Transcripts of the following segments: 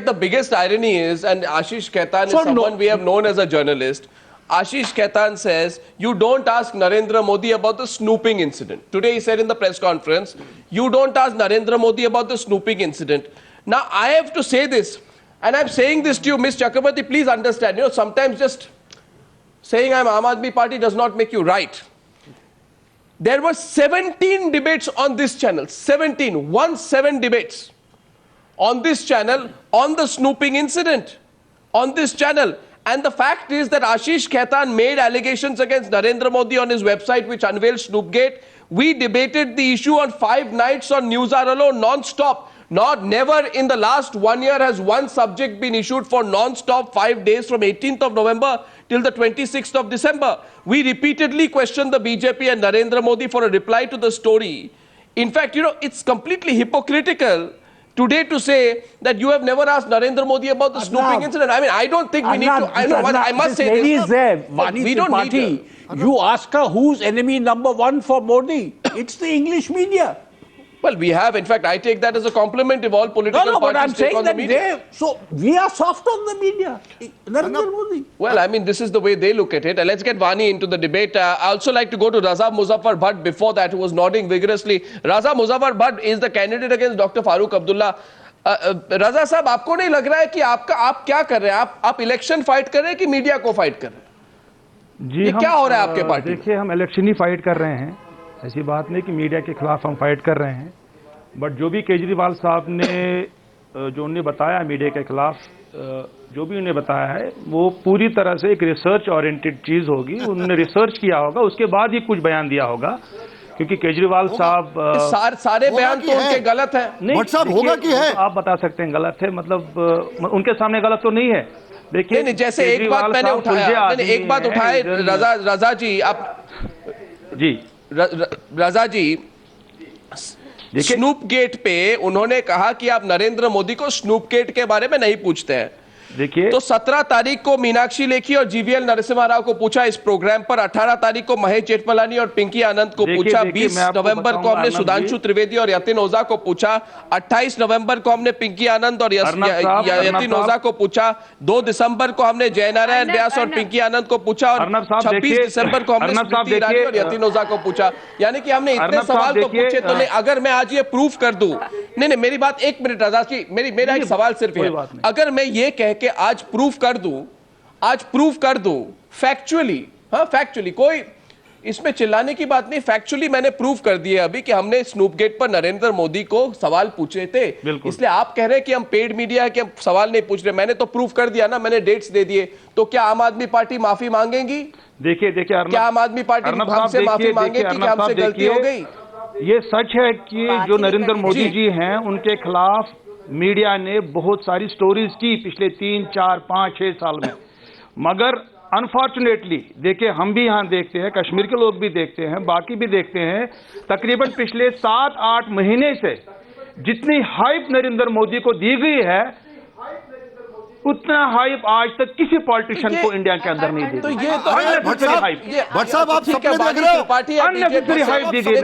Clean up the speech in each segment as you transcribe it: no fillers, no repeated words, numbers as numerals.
The biggest irony is, and Ashish Khaitan is someone we have known as a journalist. Ashish Khaitan says, you don't ask Narendra Modi about the snooping incident. Today he said in the press conference, you don't ask Narendra Modi about the snooping incident. Now I have to say this, and I'm saying this to you, Ms. Chakrabarti, please understand, sometimes just saying I'm Aam Aadmi Party does not make you right. There were 17 debates on this channel, 17 debates on this channel on the snooping incident on this channel. And the fact is that Ashish Khaitan made allegations against Narendra Modi on his website which unveiled Snoopgate. We debated the issue on 5 nights on News Hour alone, non-stop. Never in the last 1 year has one subject been issued for non-stop 5 days from 18th of November till the 26th of December. We repeatedly questioned the BJP and Narendra Modi for a reply to the story. In fact, it's completely hypocritical today to say that you have never asked Narendra Modi about the snooping incident. I mean, I don't think we need to. I know, I must say this. Is there. We don't need to. You ask her who's enemy number 1 for Modi. It's the English media. Well, we have. In fact, I take that as a compliment if all political parties but I'm take saying on that the media. so we are soft on the media. Narendra Modi. Well, I mean, this is the way they look at it. Let's get Vani into the debate. I also like to go to Raza Muzaffar Bhatt before that, who was nodding vigorously. Raza Muzaffar Bhatt is the candidate against Dr. Farooq Abdullah. रजा साहब, आपको नहीं लग रहा है कि आप क्या कर रहे हैं? आप इलेक्शन फाइट कर रहे हैं कि मीडिया को फाइट कर रहे हैं? जी, क्या हो रहा है आपके पार्टी? देखिए, हम इलेक्शन ही फाइट कर रहे हैं, ऐसी बात नहीं कि मीडिया के खिलाफ हम फाइट कर रहे हैं। बट जो भी केजरीवाल साहब ने जो उन्हें बताया मीडिया के खिलाफ, जो भी उन्हें बताया है, वो पूरी तरह से एक रिसर्च ओरिएंटेड चीज होगी। उन्होंने रिसर्च किया होगा, उसके बाद ही कुछ बयान दिया होगा, क्योंकि केजरीवाल साहब सारे बयान तो उनके गलत है। नहीं साहब, होगा कि है, आप बता सकते हैं गलत है, मतलब उनके सामने गलत तो नहीं है। देखिए, नहीं, जैसे एक बात मैंने उठाया, एक बात उठाए रजा जी, आप जी रजा जी, स्नूप गेट पे उन्होंने कहा कि आप नरेंद्र मोदी को स्नूप गेट के बारे में नहीं पूछते हैं। देखिए, तो 17 तारीख को मीनाक्षी लेखी और जीवीएल नरसिम्हा राव को पूछा इस प्रोग्राम पर, 18 तारीख को महेश जेठमलानी और पिंकी आनंद को पूछा, 20 नवंबर को हमने सुधांशु त्रिवेदी और यतिन ओझा को पूछा, 28 नवंबर को हमने पिंकी आनंद और यतिन ओझा को पूछा, 2 दिसंबर को हमने जयनारायण व्यास और पिंकी आनंद को पूछा, और 26 दिसंबर को हमने स्मृति ईरानी और यतिन ओझा को पूछा। यानी कि हमने इतने सवाल तो पूछे। तो नहीं, अगर मैं आज ये प्रूफ कर दूं, नहीं मेरी बात, एक मिनट रजा जी, मेरा एक सवाल सिर्फ है, अगर मैं ये कह के आज प्रूफ कर दूं फैक्चुअली, कोई इसमें चिल्लाने की बात नहीं, फैक्चुअली मैंने प्रूफ कर दिया अभी कि हमने स्नूपगेट पर नरेंद्र मोदी को सवाल पूछे थे। इसलिए आप कह रहे हैं कि हम पेड मीडिया है कि हम सवाल नहीं पूछ रहे। मैंने तो प्रूफ कर दिया ना, मैंने डेट्स दे दिए। तो क्या आम आदमी पार्टी माफी मांगेगी? देखिए, क्या आम आदमी पार्टी हमसे माफी मांगेगी कि हमसे गलती हो गई? ये सच है कि जो नरेंद्र मोदी जी हैं, उनके खिलाफ मीडिया ने बहुत सारी स्टोरीज की पिछले 3, 4, 5, 6 साल में, मगर अनफॉर्चुनेटली देखिए, हम भी यहाँ देखते हैं, कश्मीर के लोग भी देखते हैं, बाकी भी देखते हैं, तकरीबन पिछले 7-8 महीने से जितनी हाइप नरेंद्र मोदी को दी गई है, उतना हाइप आज तक किसी पॉलिटिशियन को इंडिया के अंदर नहीं दी। तो ये तो अननेसेसरी हाइप दी गई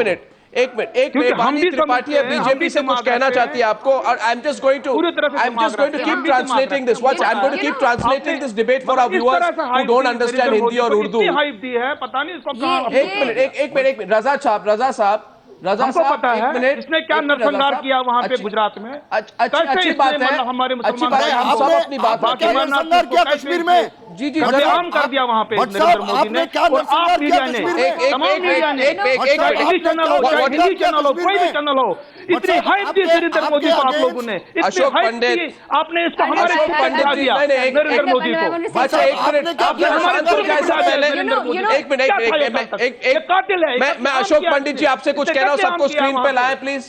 है। एक मिनट वानी त्रिपाठी है, बीजेपी से कुछ कहना चाहती है आपको, और I am just going to keep translating this, what's I am going to keep translating this debate for our viewers who don't understand Hindi और उर्दू। हाइप दी है, पता नहीं इसको कहां। एक मिनट रजा साहब पता है इसने क्या नरसंहार किया वहां पे गुजरात में। अच्छी बात है, हमारे अच्छी बात है, हम सब अपनी बात नरसंहार किया कश्मीर में। जी आम कर दिया वहां पे नरेंद्र मोदी ने, और आप मीडिया ने, तमाम मीडिया ने, हिंदी चैनल हो, हिंदी चैनल हो, कोई भी चैनल हो, इतनी हाइप दी नरेंद्र मोदी को आप लोगों ने, इतनी हाइप दी आपने इसको हमारे पंडित दिया नरेंद्र मोदी को। अच्छा, एक मिनट, आपने हमारे मैं अशोक पंडित जी आपसे कुछ कह रहा हूँ, सबको स्क्रीन पे लाएं प्लीज।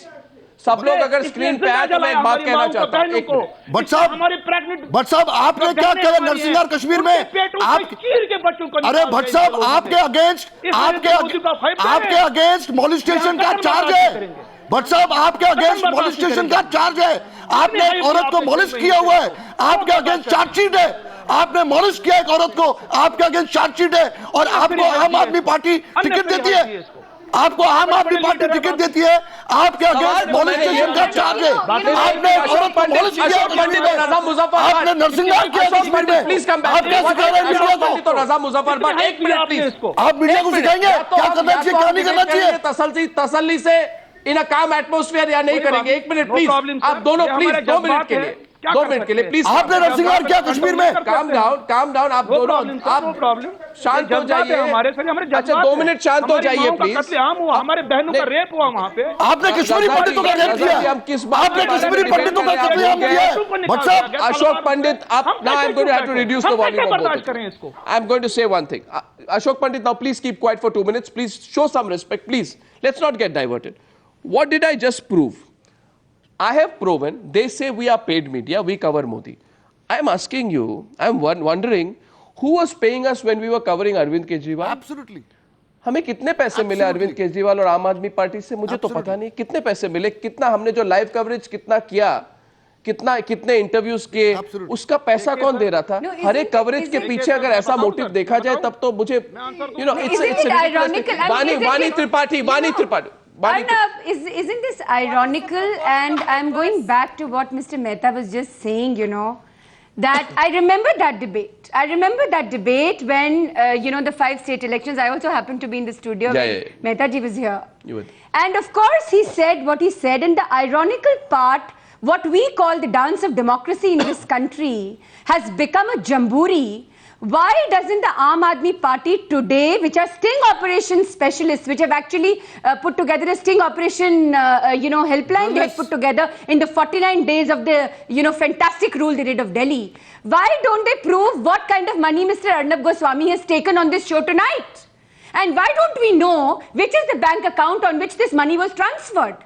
सब लोग अगर स्क्रीन पे आए तो मैं एक बात कहना चाहता हूँ। भट्ट साहब, आपने क्या किया नरसिंहार कश्मीर में? अरे भट्ट साहब, आपके अगेंस्ट मोलिस्टेशन का चार्ज है। भट्ट साहब, आपके अगेंस्ट मोलिस्टेशन का चार्ज है। आपने एक औरत को मोलिस्ट किया हुआ है, आपके अगेंस्ट चार्जशीट है। आपने मोलिस्ट किया एक औरत को, आपके अगेंस्ट चार्जशीट है, और आपको आम आदमी पार्टी टिकट देती है। आपको आम आदमी पार्टी टिकट देती है, आपके अगेंस्ट मॉलिस्टेशन का चार्ज है। आपने एक औरत को मॉलिस्ट किया कश्मीर में, आपने नरसिंहनाथ किया कश्मीर में, आप क्या सिखा रहे हैं मीडिया को? रजा मुजफ्फरबाद, एक मिनट प्लीज। आप मीडिया को सिखाएंगे क्या करना चाहिए क्या नहीं करना चाहिए? तसल्ली से इन अ काम एटमॉस्फेयर या नहीं करेंगे? एक मिनट प्लीज, आप दोनों प्लीज 2 मिनट के लिए, 2 मिनट के लिए प्लीज। आपने नरसिंहनाथ किया कश्मीर में, काम डाउन, आप दोनों आप शांत हो जाइए। हमारे सर हमारे अच्छा 2 मिनट शांत हो जाइए प्लीज। कत्लेआम हुआ, हमारे बहनों का रेप हुआ वहाँ पे। आपने कश्मीरी पंडितों का रेप किया, आपने कश्मीरी पंडितों का कत्लेआम किया। भट्ट साहब, अशोक पंडित, आप now I'm going to have to reduce the volume of both of you. I'm going to say one thing. Ashok Pandit, now please keep quiet for 2 minutes. Please show some respect. Please, let's not get diverted. What did I just prove? I have proven, they say we are paid media, we cover Modi. I'm asking you, I'm wondering, who was paying us when we were covering Arvind Kejriwal? Absolutely. हमें कितने पैसे मिले अरविंद केजरीवाल और आम आदमी party से? मुझे तो पता नहीं कितने पैसे मिले, कितना हमने जो लाइव कवरेज कितना किया, कितने इंटरव्यूज किए, उसका पैसा कौन दे रहा था? हर एक कवरेज के पीछे अगर ऐसा मोटिव देखा जाए तब तो मुझे वानी Tripathi Arnab, isn't this ironical? And I'm going back to what Mr. Mehta was just saying, you know, that I remember that debate. I remember that debate when, the 5 state elections. I also happened to be in the studio when Mehta ji was here. And of course, he said what he said. And the ironical part, what we call the dance of democracy in this country has become a jamboree. Why doesn't the Aam Aadmi Party today, which are sting operation specialists, which have actually put together a sting operation, helpline they have put together in the 49 days of the, fantastic rule they did of Delhi. Why don't they prove what kind of money Mr. Arnab Goswami has taken on this show tonight? And why don't we know which is the bank account on which this money was transferred?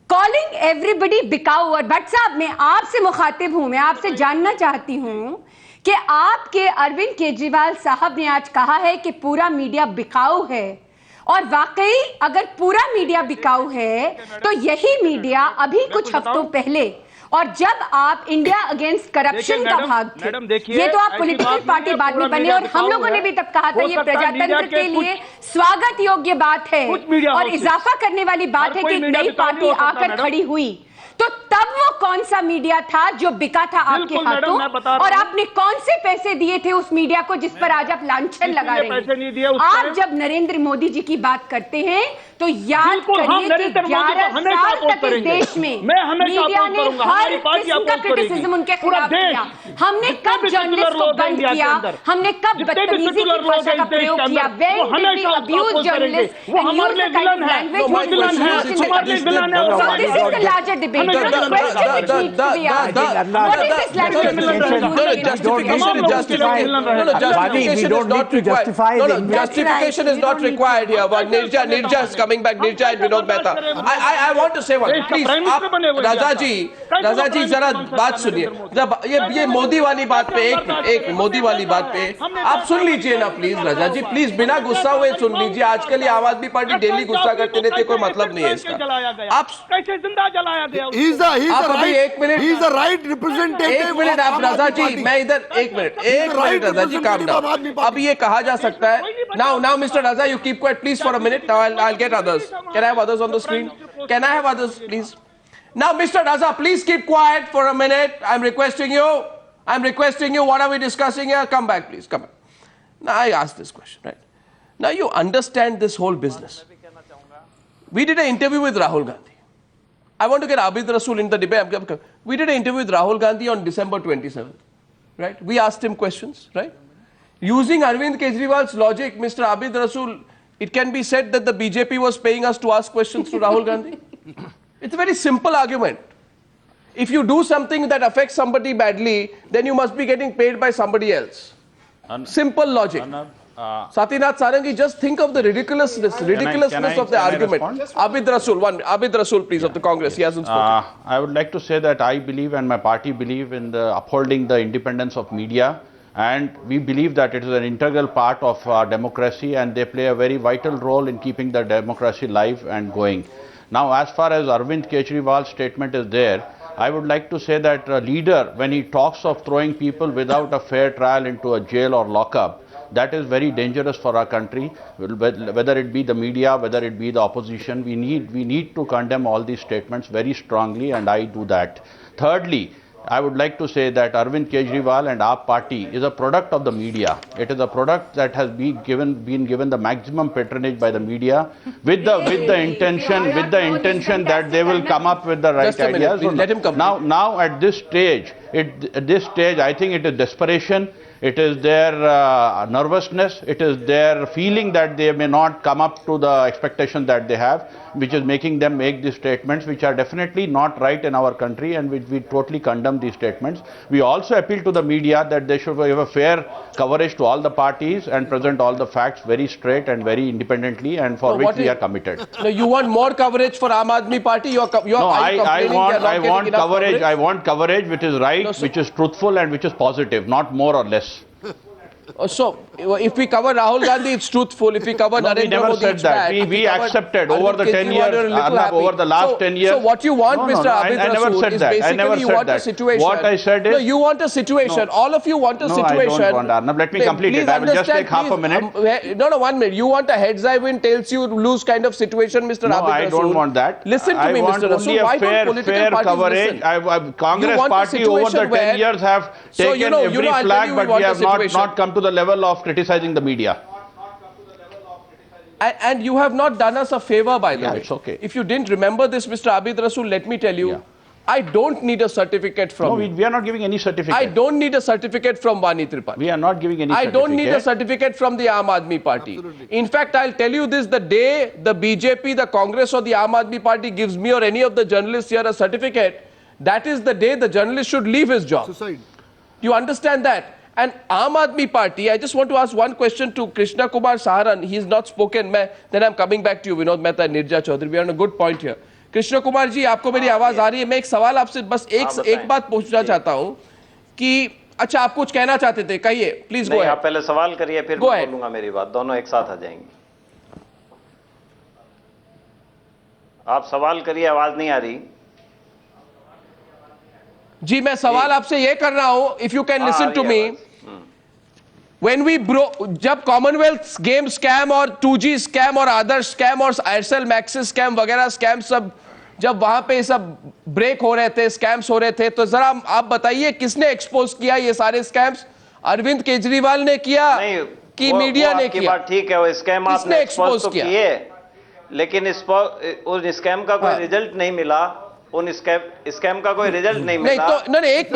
Calling everybody बिकाऊ, और भट्ट साहब मैं आपसे मुखातिब हूं, मैं आपसे जानना चाहती हूं कि आपके अरविंद केजरीवाल साहब ने आज कहा है कि पूरा मीडिया बिकाऊ है, और वाकई अगर पूरा मीडिया बिकाऊ है तो यही मीडिया अभी कुछ हफ्तों पहले, और जब आप इंडिया अगेंस्ट करप्शन का भाग थे, ये तो आप पॉलिटिकल पार्टी बाद में बने, और हम लोगों ने भी तब कहा था ये प्रजातंत्र के लिए स्वागत योग्य बात है और इजाफा करने वाली बात है कि एक नई पार्टी आकर खड़ी हुई। तो तब वो कौन सा मीडिया था जो बिका था आपके हाथों, और आपने कौन से पैसे दिए थे उस मीडिया को जिस पर आज आप लांछन लगा रहे हैं? आप जब नरेंद्र मोदी जी की बात करते हैं तो याद करिए कि 11 साल तक इस देश में मीडिया ने हर किस्म का क्रिटिसिज्म उनके खिलाफ किया। हमने कब जर्नलिस्ट को बंद किया, हमने कब बदतमीजी की भाषा का प्रयोग किया, when did we abuse journalists and use the kind of language which was used in the country? So this is the larger debate. The question which needs to be asked is, what is this language? Justification is not required here. But Nirja is coming back. Nirja and Vinod Mehta. I want to say one. Please, Raza ji, जरा बात सुनिए. ये मोदी वाली बात पे एक मोदी वाली बात पे आप सुन लीजिए ना प्लीज राजा जी, प्लीज बिना गुस्सा हुए सुन लीजिए. आजकल ये आम आदमी पार्टी डेली गुस्सा करते रहते, कोई मतलब नहीं है इसका. आप कैसे जिंदा जलाया गया? एक मिनट आप राजा जी, मैं इधर एक मिनट राजा जी, काम डाउन. अब ये कहा जा सकता है. Now Mr. Raza, you keep quiet please for a minute. Now I'll get others. Can I have others on the screen? Can I have others please? Now Mr. Raza, please keep quiet for a minute. I'm requesting you. What are we discussing here? Come back please, come back. Now I asked this question, right? Now you understand this whole business. We did an interview with Rahul Gandhi. I want to get Abid Rasool in the debate. We did an interview with Rahul Gandhi on December 27th, right? We asked him questions, right? Using Arvind Kejriwal's logic, Mr. Abid Rasool, it can be said that the BJP was paying us to ask questions to Rahul Gandhi. It's a very simple argument. If you do something that affects somebody badly, then you must be getting paid by somebody else. Simple logic. Satynath Sarangi, just think of the ridiculousness of the argument. Abid Rasool, please, of the Congress. He hasn't spoken. I would like to say that I believe and my party believe in upholding the independence of media, and we believe that it is an integral part of our democracy, and they play a very vital role in keeping the democracy live and going. Now, as far as Arvind Kejriwal's statement is there, I would like to say that a leader, when he talks of throwing people without a fair trial into a jail or lockup, that is very dangerous for our country, whether it be the media, whether it be the opposition. We need to condemn all these statements very strongly, and I do that. Thirdly, I would like to say that Arvind Kejriwal and our party is a product of the media. It is a product that has been given the maximum patronage by the media with the intention that they will come up with the right Just a minute, ideas. please let him complete. Now at this stage, I think it is desperation. It is their nervousness. It is their feeling that they may not come up to the expectation that they have, which is making them make these statements, which are definitely not right in our country, and we totally condemn these statements. We also appeal to the media that they should give a fair coverage to all the parties and present all the facts very straight and very independently, and for which we are committed. No, you want more coverage for Aam Aadmi Party? No, I want coverage which is right, No, so- which is truthful, and which is positive, not more or less. So, if we cover Rahul Gandhi, it's truthful. If we cover No, we Narendra never Modi, said it's that. bad. We cover accepted over Arvind the 10 Kejriwal, years, you're a little Arnab, happy. over the last 10 years. So what you want, No, Mr. no, Abid I never Rasool, said is that. I basically never you said want a that. situation. What I said is- No, you want a situation. All of you want a No, situation. I don't want, Arnab. Let me complete Please it. I will just take understand, half a minute. please, no, 1 minute. You want a heads I win, tails you lose kind of situation, Mr. No, Abid I Rasool. don't want that. Listen to I me, want Mr. only Rasool. a Why don't fair political parties coverage. listen? Congress You want a party over the situation 10 years have So, taken I'll every tell flag, you but want we a have situation. not come to the level of criticizing the media. And you have not done us a favor, by the Yeah, way. it's okay. If you didn't remember this, Mr. Abid Rasool, let me tell you, Yeah. I don't need a certificate from No, you. we are not giving any certificate. I don't need a certificate from Vani Tripathi. We are not giving any I certificate. don't need a certificate from the Aam Aadmi Party. In fact, I'll tell you this, the day the BJP, the Congress or the Aam Aadmi Party gives me or any of the journalists here a certificate, that is the day the journalist should leave his job. Suicide. You understand that? And Aam Aadmi Party, I just want to ask one question to Krishna Kumar Saharan. He's not spoken. Then I'm coming back to you, Vinod Mehta and Nirja Chaudhary. We are on a good point here. Krishna Kumar ji, आपको मेरी आवाज आ रही है? मैं एक सवाल आपसे बस एक बात पूछना चाहता हूं कि अच्छा आप कुछ कहना चाहते थे, कहिए प्लीज गो नहीं, अहेड। आप पहले सवाल करिए फिर Go मैं ahead. बोलूंगा मेरी बात, दोनों एक साथ आ जाएंगे। आप सवाल करिए, आवाज नहीं आ रही। जी मैं सवाल आपसे ये कर रहा हूं, if you can listen to me, when we जब कॉमनवेल्थ गेम स्कैम और 2G स्कैम और अदर स्कैम और एयरसेल मैक्सिस स्कैम वगैरह स्कैम सब जब वहां पे सब ब्रेक हो रहे थे, स्कैम्स हो रहे थे, तो जरा आप बताइए किसने एक्सपोज किया ये सारे स्कैम्स? अरविंद केजरीवाल ने किया नहीं, कि मीडिया ने आपकी किया? बात ठीक है, वो स्कैम किसने आपने expose एक्सपोज तो किया? किए, लेकिन उस स्कैम का कोई हाँ। रिजल्ट नहीं मिला। उन स्कैम का कोई रिजल्ट नहीं नहीं मिला। तो नहीं एक